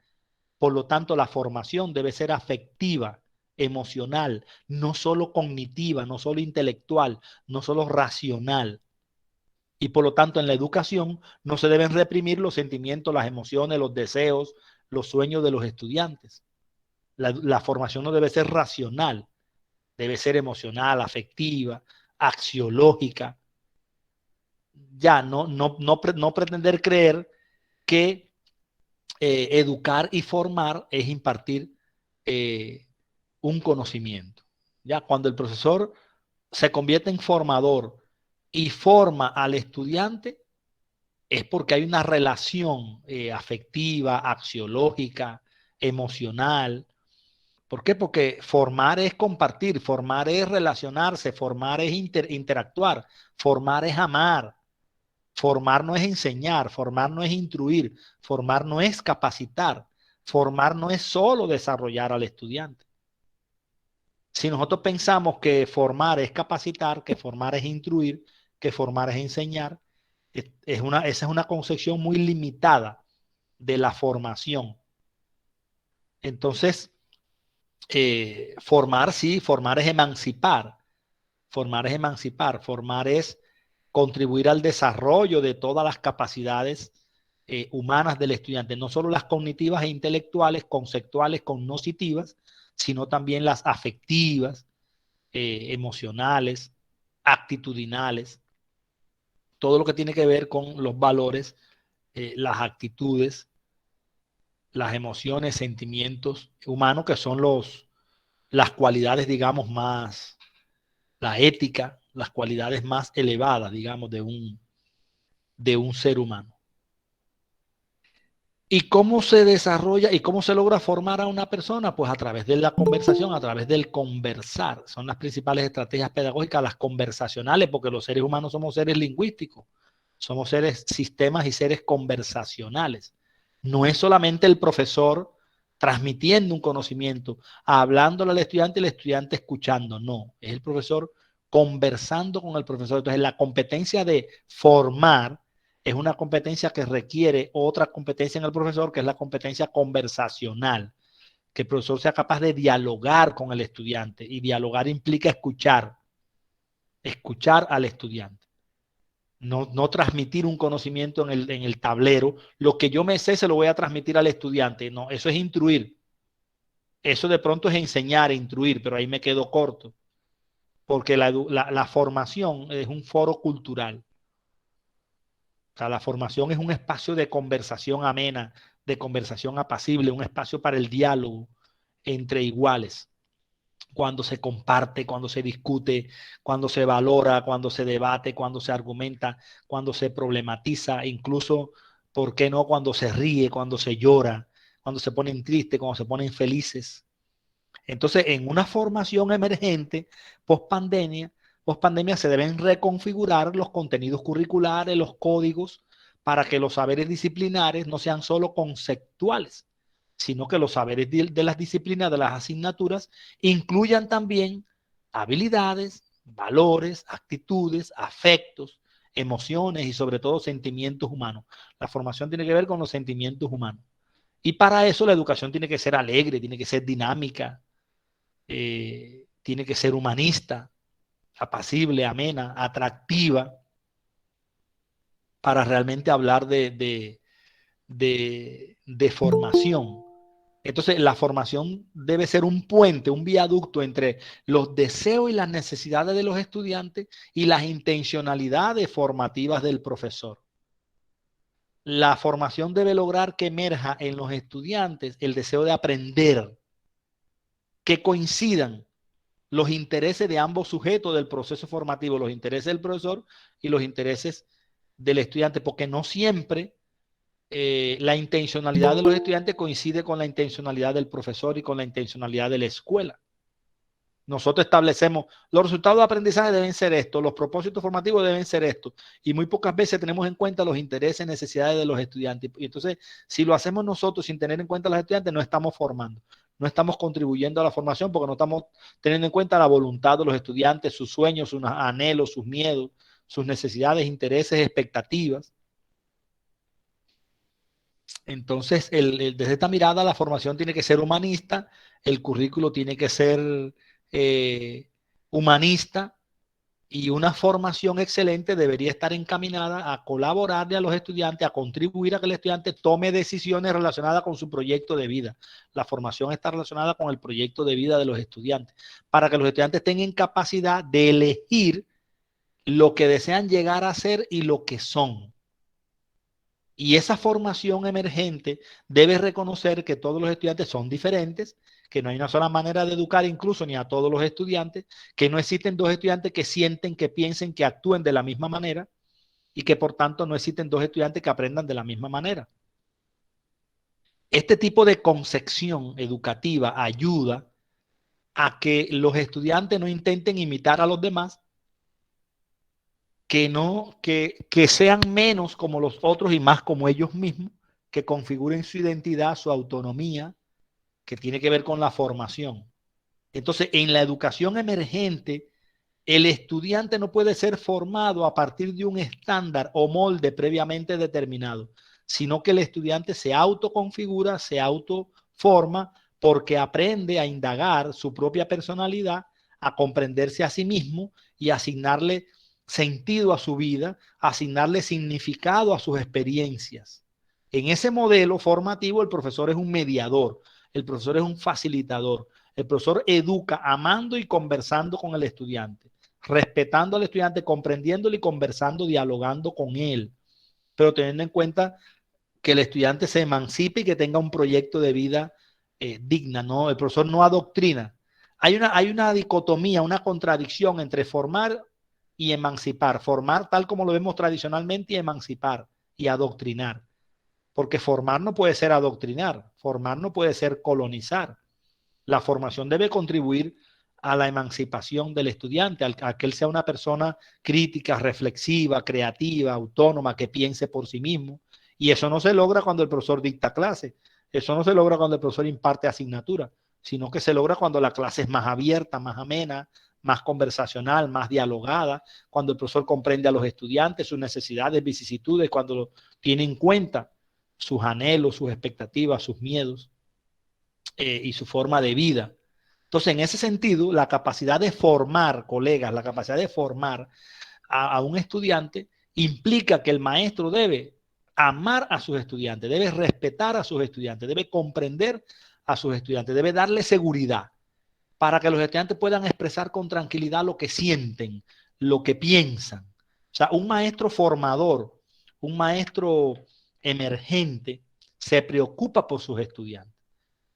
Por lo tanto, la formación debe ser afectiva, emocional, no solo cognitiva, no solo intelectual, no solo racional. Y por lo tanto, en la educación no se deben reprimir los sentimientos, las emociones, los deseos, los sueños de los estudiantes. La formación no debe ser racional, debe ser emocional, afectiva, axiológica. Ya, no pretender creer que educar y formar es impartir un conocimiento. Ya, cuando el profesor se convierte en formador y forma al estudiante, es porque hay una relación afectiva, axiológica, emocional. ¿Por qué? Porque formar es compartir, formar es relacionarse, formar es interactuar, formar es amar, formar no es enseñar, formar no es instruir, formar no es capacitar, formar no es solo desarrollar al estudiante. Si nosotros pensamos que formar es capacitar, que formar es instruir, que formar es enseñar, esa es una concepción muy limitada de la formación. Entonces, formar sí, formar es emancipar, formar es emancipar, formar es contribuir al desarrollo de todas las capacidades humanas del estudiante, no solo las cognitivas e intelectuales, conceptuales, cognoscitivas, sino también las afectivas, emocionales, actitudinales, todo lo que tiene que ver con los valores, las actitudes las emociones, sentimientos humanos, que son las cualidades, digamos, más, la ética, las cualidades más elevadas, digamos, de un ser humano. ¿Y cómo se desarrolla y cómo se logra formar a una persona? Pues a través de la conversación, a través del conversar. Son las principales estrategias pedagógicas, las conversacionales, porque los seres humanos somos seres lingüísticos, somos seres, sistemas y seres conversacionales. No es solamente el profesor transmitiendo un conocimiento, hablándole al estudiante y el estudiante escuchando, no, es el profesor conversando con el profesor. Entonces, la competencia de formar es una competencia que requiere otra competencia en el profesor, que es la competencia conversacional, que el profesor sea capaz de dialogar con el estudiante, y dialogar implica escuchar, escuchar al estudiante. No transmitir un conocimiento en el tablero. Lo que yo me sé se lo voy a transmitir al estudiante. No, eso es instruir. Eso de pronto es enseñar, instruir, pero ahí me quedo corto, porque la formación es un foro cultural. O sea, la formación es un espacio de conversación amena, de conversación apacible, un espacio para el diálogo entre iguales, cuando se comparte, cuando se discute, cuando se valora, cuando se debate, cuando se argumenta, cuando se problematiza, incluso, ¿por qué no?, cuando se ríe, cuando se llora, cuando se ponen tristes, cuando se ponen felices. Entonces, en una formación emergente, post pandemia, se deben reconfigurar los contenidos curriculares, los códigos, para que los saberes disciplinares no sean solo conceptuales, sino que los saberes de las disciplinas, de las asignaturas, incluyan también habilidades, valores, actitudes, afectos, emociones y sobre todo sentimientos humanos. La formación tiene que ver con los sentimientos humanos. Y para eso la educación tiene que ser alegre, tiene que ser dinámica, tiene que ser humanista, apacible, amena, atractiva, para realmente hablar de formación. Entonces, la formación debe ser un puente, un viaducto entre los deseos y las necesidades de los estudiantes y las intencionalidades formativas del profesor. La formación debe lograr que emerja en los estudiantes el deseo de aprender, que coincidan los intereses de ambos sujetos del proceso formativo, los intereses del profesor y los intereses del estudiante, porque no siempre la intencionalidad de los estudiantes coincide con la intencionalidad del profesor y con la intencionalidad de la escuela. Nosotros establecemos, los resultados de aprendizaje deben ser estos, los propósitos formativos deben ser estos, y muy pocas veces tenemos en cuenta los intereses y necesidades de los estudiantes. Y entonces, si lo hacemos nosotros sin tener en cuenta a los estudiantes, no estamos formando, no estamos contribuyendo a la formación, porque no estamos teniendo en cuenta la voluntad de los estudiantes, sus sueños, sus anhelos, sus miedos, sus necesidades, intereses, expectativas. Entonces, desde esta mirada, la formación tiene que ser humanista, el currículo tiene que ser eh, humanista, y una formación excelente debería estar encaminada a colaborarle a los estudiantes, a contribuir a que el estudiante tome decisiones relacionadas con su proyecto de vida. La formación está relacionada con el proyecto de vida de los estudiantes, para que los estudiantes tengan capacidad de elegir lo que desean llegar a ser y lo que son. Y esa formación emergente debe reconocer que todos los estudiantes son diferentes, que no hay una sola manera de educar incluso ni a todos los estudiantes, que no existen dos estudiantes que sienten, que piensen, que actúen de la misma manera, y que por tanto no existen dos estudiantes que aprendan de la misma manera. Este tipo de concepción educativa ayuda a que los estudiantes no intenten imitar a los demás, que sean menos como los otros y más como ellos mismos, que configuren su identidad, su autonomía, que tiene que ver con la formación. Entonces, en la educación emergente, el estudiante no puede ser formado a partir de un estándar o molde previamente determinado, sino que el estudiante se autoconfigura, se autoforma, porque aprende a indagar su propia personalidad, a comprenderse a sí mismo y a asignarle sentido a su vida, a asignarle significado a sus experiencias. En ese modelo formativo, el profesor es un mediador, el profesor es un facilitador, el profesor educa amando y conversando con el estudiante, respetando al estudiante, comprendiéndolo y conversando, dialogando con él, pero teniendo en cuenta que el estudiante se emancipe y que tenga un proyecto de vida digna, ¿no? El profesor no adoctrina. Hay una dicotomía, una contradicción entre formar y emancipar. Formar tal como lo vemos tradicionalmente y emancipar y adoctrinar. Porque formar no puede ser adoctrinar, formar no puede ser colonizar. La formación debe contribuir a la emancipación del estudiante, a que él sea una persona crítica, reflexiva, creativa, autónoma, que piense por sí mismo. Y eso no se logra cuando el profesor dicta clase, eso no se logra cuando el profesor imparte asignatura, sino que se logra cuando la clase es más abierta, más amena, más conversacional, más dialogada, cuando el profesor comprende a los estudiantes, sus necesidades, vicisitudes, cuando tiene en cuenta sus anhelos, sus expectativas, sus miedos y su forma de vida. Entonces, en ese sentido, la capacidad de formar, colegas, la capacidad de formar a un estudiante implica que el maestro debe amar a sus estudiantes, debe respetar a sus estudiantes, debe comprender a sus estudiantes, debe darle seguridad para que los estudiantes puedan expresar con tranquilidad lo que sienten, lo que piensan. O sea, un maestro formador, un maestro emergente, se preocupa por sus estudiantes,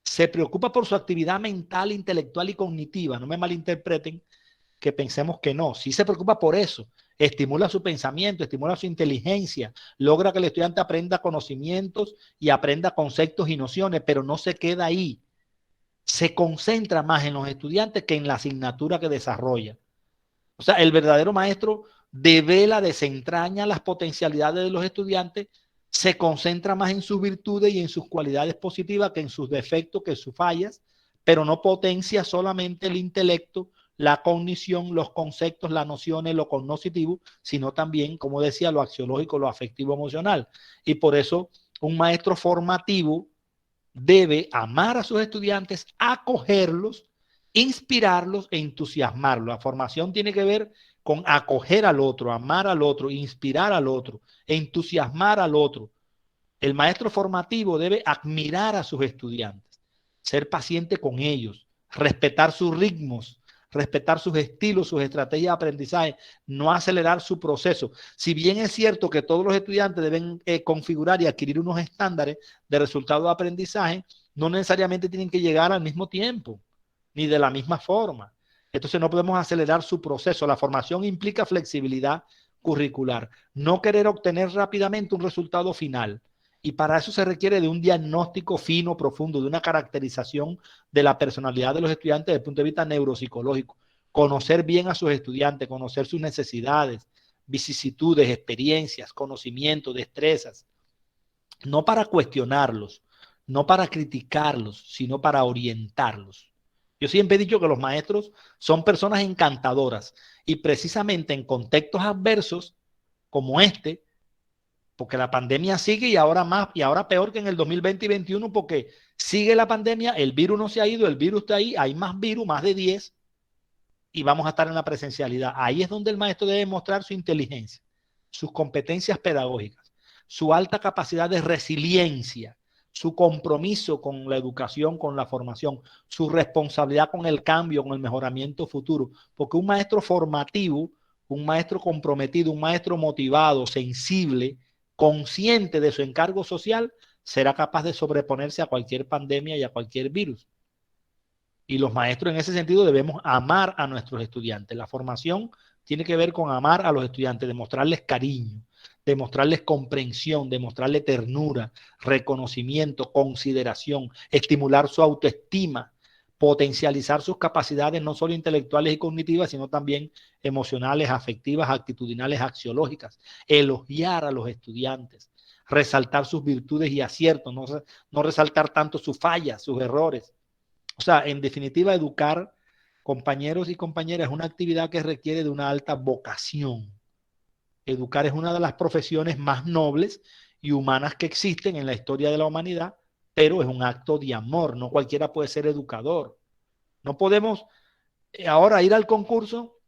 se preocupa por su actividad mental, intelectual y cognitiva. No me malinterpreten que pensemos que no. Sí se preocupa por eso. Estimula su pensamiento, estimula su inteligencia, logra que el estudiante aprenda conocimientos y aprenda conceptos y nociones, pero no se queda ahí. Se concentra más en los estudiantes que en la asignatura que desarrolla. O sea, el verdadero maestro devela, desentraña las potencialidades de los estudiantes, se concentra más en sus virtudes y en sus cualidades positivas que en sus defectos, que en sus fallas, pero no potencia solamente el intelecto, la cognición, los conceptos, las nociones, lo cognoscitivo, sino también, como decía, lo axiológico, lo afectivo emocional. Y por eso un maestro formativo debe amar a sus estudiantes, acogerlos, inspirarlos e entusiasmarlos. La formación tiene que ver con acoger al otro, amar al otro, inspirar al otro, entusiasmar al otro. El maestro formativo debe admirar a sus estudiantes, ser paciente con ellos, respetar sus ritmos, respetar sus estilos, sus estrategias de aprendizaje, no acelerar su proceso. Si bien es cierto que todos los estudiantes deben configurar y adquirir unos estándares de resultado de aprendizaje, no necesariamente tienen que llegar al mismo tiempo, ni de la misma forma. Entonces no podemos acelerar su proceso. La formación implica flexibilidad curricular, no querer obtener rápidamente un resultado final. Y para eso se requiere de un diagnóstico fino, profundo, de una caracterización de la personalidad de los estudiantes desde el punto de vista neuropsicológico. Conocer bien a sus estudiantes, conocer sus necesidades, vicisitudes, experiencias, conocimientos, destrezas, no para cuestionarlos, no para criticarlos, sino para orientarlos. Yo siempre he dicho que los maestros son personas encantadoras y precisamente en contextos adversos como este, porque la pandemia sigue y ahora más, y ahora peor que en el 2020 y 2021, porque sigue la pandemia, el virus no se ha ido, el virus está ahí, hay más virus, más de 10, y vamos a estar en la presencialidad. Ahí es donde el maestro debe mostrar su inteligencia, sus competencias pedagógicas, su alta capacidad de resiliencia, su compromiso con la educación, con la formación, su responsabilidad con el cambio, con el mejoramiento futuro, porque un maestro formativo, un maestro comprometido, un maestro motivado, sensible, consciente de su encargo social, será capaz de sobreponerse a cualquier pandemia y a cualquier virus. Y los maestros en ese sentido debemos amar a nuestros estudiantes. La formación tiene que ver con amar a los estudiantes, demostrarles cariño, demostrarles comprensión, demostrarles ternura, reconocimiento, consideración, estimular su autoestima, potencializar sus capacidades no solo intelectuales y cognitivas, sino también emocionales, afectivas, actitudinales, axiológicas, elogiar a los estudiantes, resaltar sus virtudes y aciertos, no resaltar tanto sus fallas, sus errores. O sea, en definitiva, educar compañeros y compañeras es una actividad que requiere de una alta vocación. Educar es una de las profesiones más nobles y humanas que existen en la historia de la humanidad, pero es un acto de amor. No cualquiera puede ser educador. No podemos ahora ir al concurso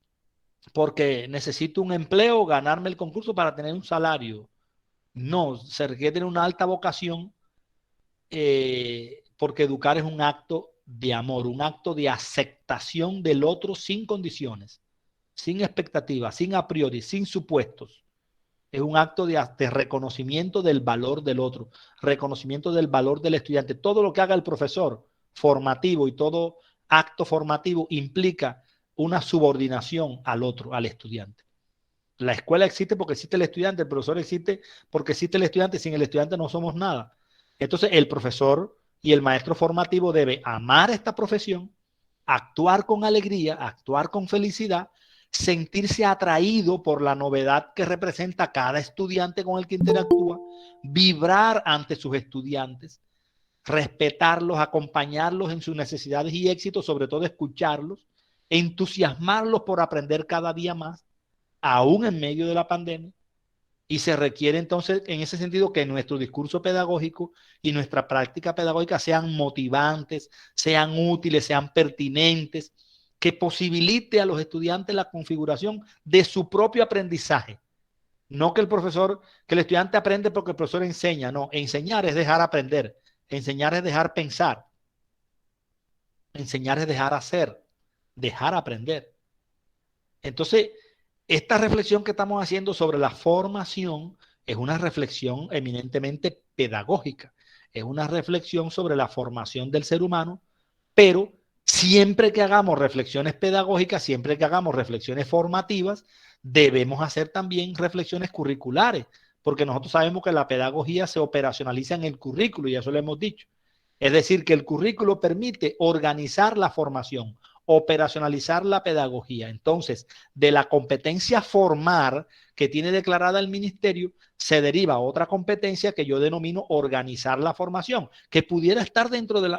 porque necesito un empleo, ganarme el concurso para tener un salario. No, se requiere tener una alta vocación porque educar es un acto de amor, un acto de aceptación del otro sin condiciones, sin expectativas, sin a priori, sin supuestos. Es un acto de reconocimiento del valor del otro, reconocimiento del valor del estudiante. Todo lo que haga el profesor formativo y todo acto formativo implica una subordinación al otro, al estudiante. La escuela existe porque existe el estudiante, el profesor existe porque existe el estudiante, sin el estudiante no somos nada. Entonces el profesor y el maestro formativo debe amar esta profesión, actuar con alegría, actuar con felicidad, sentirse atraído por la novedad que representa cada estudiante con el que interactúa, vibrar ante sus estudiantes, respetarlos, acompañarlos en sus necesidades y éxitos, sobre todo escucharlos, entusiasmarlos por aprender cada día más, aún en medio de la pandemia. Y se requiere entonces, en ese sentido, que nuestro discurso pedagógico y nuestra práctica pedagógica sean motivantes, sean útiles, sean pertinentes, que posibilite a los estudiantes la configuración de su propio aprendizaje. No que el profesor, que el estudiante aprende porque el profesor enseña, no, enseñar es dejar aprender, enseñar es dejar pensar, enseñar es dejar hacer, dejar aprender. Entonces, esta reflexión que estamos haciendo sobre la formación es una reflexión eminentemente pedagógica, es una reflexión sobre la formación del ser humano, pero siempre que hagamos reflexiones pedagógicas, siempre que hagamos reflexiones formativas, debemos hacer también reflexiones curriculares, porque nosotros sabemos que la pedagogía se operacionaliza en el currículo, y eso lo hemos dicho. Es decir, que el currículo permite organizar la formación, operacionalizar la pedagogía. Entonces, de la competencia formar que tiene declarada el ministerio, se deriva otra competencia que yo denomino organizar la formación, que pudiera estar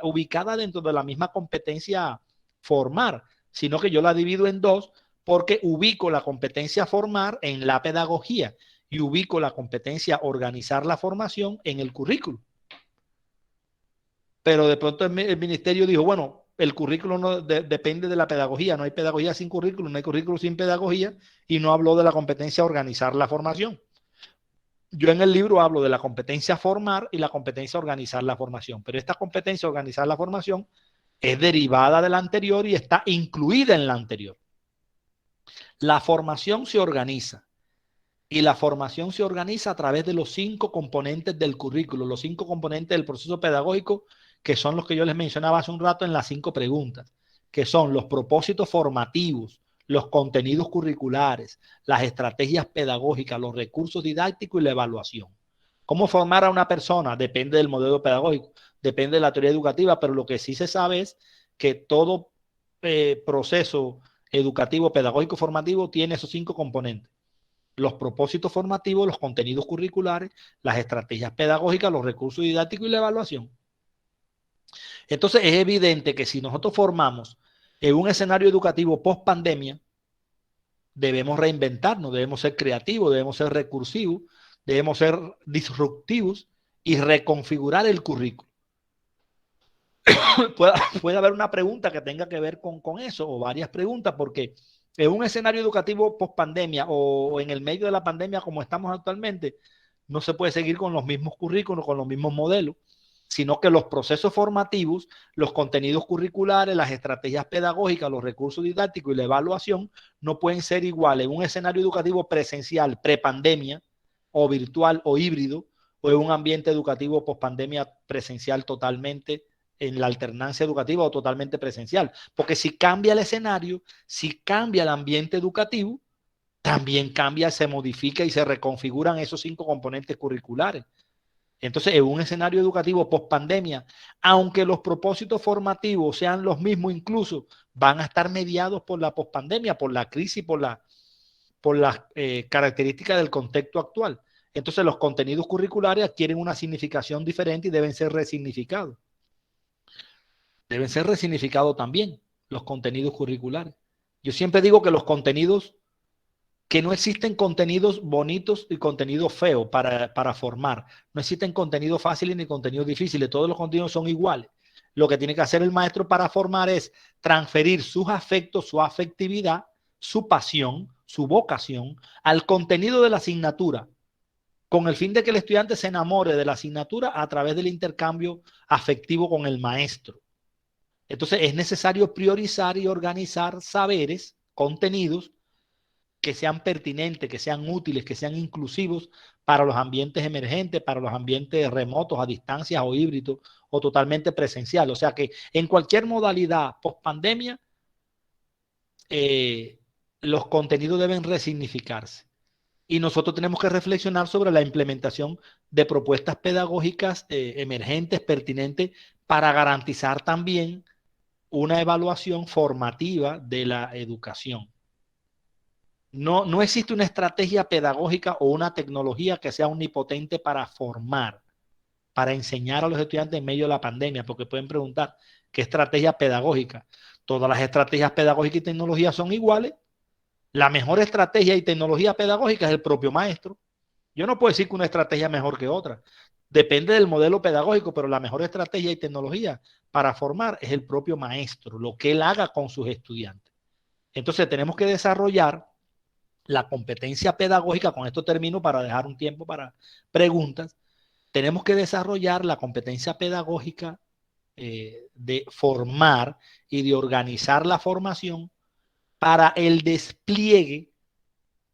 ubicada dentro de la misma competencia formar, sino que yo la divido en dos porque ubico la competencia formar en la pedagogía y ubico la competencia organizar la formación en el currículo. Pero de pronto el ministerio dijo, bueno, el currículo no depende de la pedagogía, no hay pedagogía sin currículo, no hay currículo sin pedagogía, y no habló de la competencia organizar la formación. Yo en el libro hablo de la competencia formar y la competencia organizar la formación, pero esta competencia organizar la formación es derivada de la anterior y está incluida en la anterior. La formación se organiza y la formación se organiza a través de los 5 componentes del currículo, los 5 componentes del proceso pedagógico, que son los que yo les mencionaba hace un rato en las 5 preguntas, que son los propósitos formativos, los contenidos curriculares, las estrategias pedagógicas, los recursos didácticos y la evaluación. ¿Cómo formar a una persona? Depende del modelo pedagógico, depende de la teoría educativa, pero lo que sí se sabe es que todo proceso educativo, pedagógico, formativo tiene esos 5 componentes: los propósitos formativos, los contenidos curriculares, las estrategias pedagógicas, los recursos didácticos y la evaluación. Entonces es evidente que si nosotros formamos en un escenario educativo post pandemia, debemos reinventarnos, debemos ser creativos, debemos ser recursivos, debemos ser disruptivos y reconfigurar el currículo. puede haber una pregunta que tenga que ver con eso, o varias preguntas, porque en un escenario educativo post pandemia o en el medio de la pandemia como estamos actualmente, no se puede seguir con los mismos currículos, con los mismos modelos, sino que los procesos formativos, los contenidos curriculares, las estrategias pedagógicas, los recursos didácticos y la evaluación no pueden ser iguales en un escenario educativo presencial, prepandemia, o virtual o híbrido, o en un ambiente educativo post pandemia presencial totalmente, en la alternancia educativa, o totalmente presencial. Porque si cambia el escenario, si cambia el ambiente educativo, también cambia, se modifica y se reconfiguran esos 5 componentes curriculares. Entonces, en un escenario educativo post pandemia, aunque los propósitos formativos sean los mismos, incluso van a estar mediados por la pospandemia, por la crisis, por las características del contexto actual. Entonces, los contenidos curriculares adquieren una significación diferente y deben ser resignificados. Deben ser resignificados también los contenidos curriculares. Yo siempre digo que los contenidos, que no existen contenidos bonitos y contenidos feos para formar. No existen contenidos fáciles ni contenidos difíciles. Todos los contenidos son iguales. Lo que tiene que hacer el maestro para formar es transferir sus afectos, su afectividad, su pasión, su vocación al contenido de la asignatura, con el fin de que el estudiante se enamore de la asignatura a través del intercambio afectivo con el maestro. Entonces es necesario priorizar y organizar saberes, contenidos, que sean pertinentes, que sean útiles, que sean inclusivos para los ambientes emergentes, para los ambientes remotos, a distancia o híbridos o totalmente presencial. O sea que en cualquier modalidad post pandemia, los contenidos deben resignificarse. Y nosotros tenemos que reflexionar sobre la implementación de propuestas pedagógicas emergentes, pertinentes, para garantizar también una evaluación formativa de la educación. No existe una estrategia pedagógica o una tecnología que sea omnipotente para formar, para enseñar a los estudiantes en medio de la pandemia, porque pueden preguntar, ¿qué estrategia pedagógica? Todas las estrategias pedagógicas y tecnologías son iguales. La mejor estrategia y tecnología pedagógica es el propio maestro. Yo no puedo decir que una estrategia es mejor que otra. Depende del modelo pedagógico, pero la mejor estrategia y tecnología para formar es el propio maestro, lo que él haga con sus estudiantes. Entonces tenemos que desarrollar la competencia pedagógica, con esto termino para dejar un tiempo para preguntas, tenemos que desarrollar la competencia pedagógica de formar y de organizar la formación para el despliegue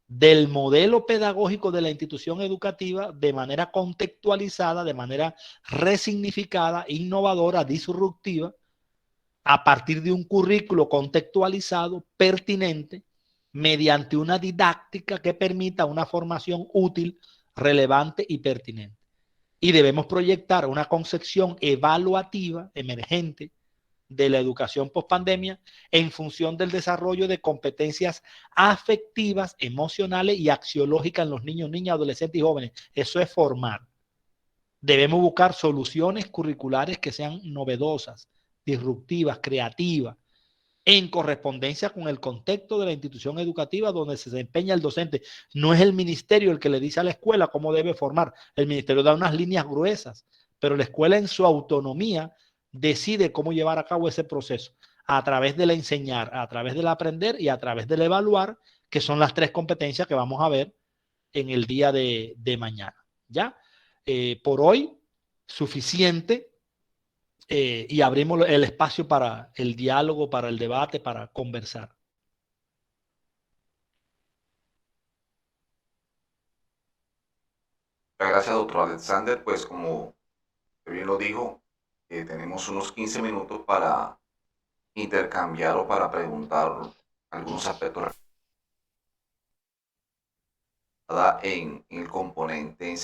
del modelo pedagógico de la institución educativa de manera contextualizada, de manera resignificada, innovadora, disruptiva, a partir de un currículo contextualizado, pertinente, mediante una didáctica que permita una formación útil, relevante y pertinente. Y debemos proyectar una concepción evaluativa, emergente, de la educación post-pandemia en función del desarrollo de competencias afectivas, emocionales y axiológicas en los niños, niñas, adolescentes y jóvenes. Eso es formar. Debemos buscar soluciones curriculares que sean novedosas, disruptivas, creativas, en correspondencia con el contexto de la institución educativa donde se desempeña el docente. No es el ministerio el que le dice a la escuela cómo debe formar. El ministerio da unas líneas gruesas, pero la escuela en su autonomía decide cómo llevar a cabo ese proceso a través del enseñar, a través del aprender y a través del evaluar, que son las tres competencias que vamos a ver en el día de mañana. ¿Ya? Por hoy, suficiente. Y abrimos el espacio para el diálogo, para el debate, para conversar. Muchas gracias, doctor Alexander. Pues como bien lo dijo, tenemos unos 15 minutos para intercambiar o para preguntar algunos aspectos en el componente en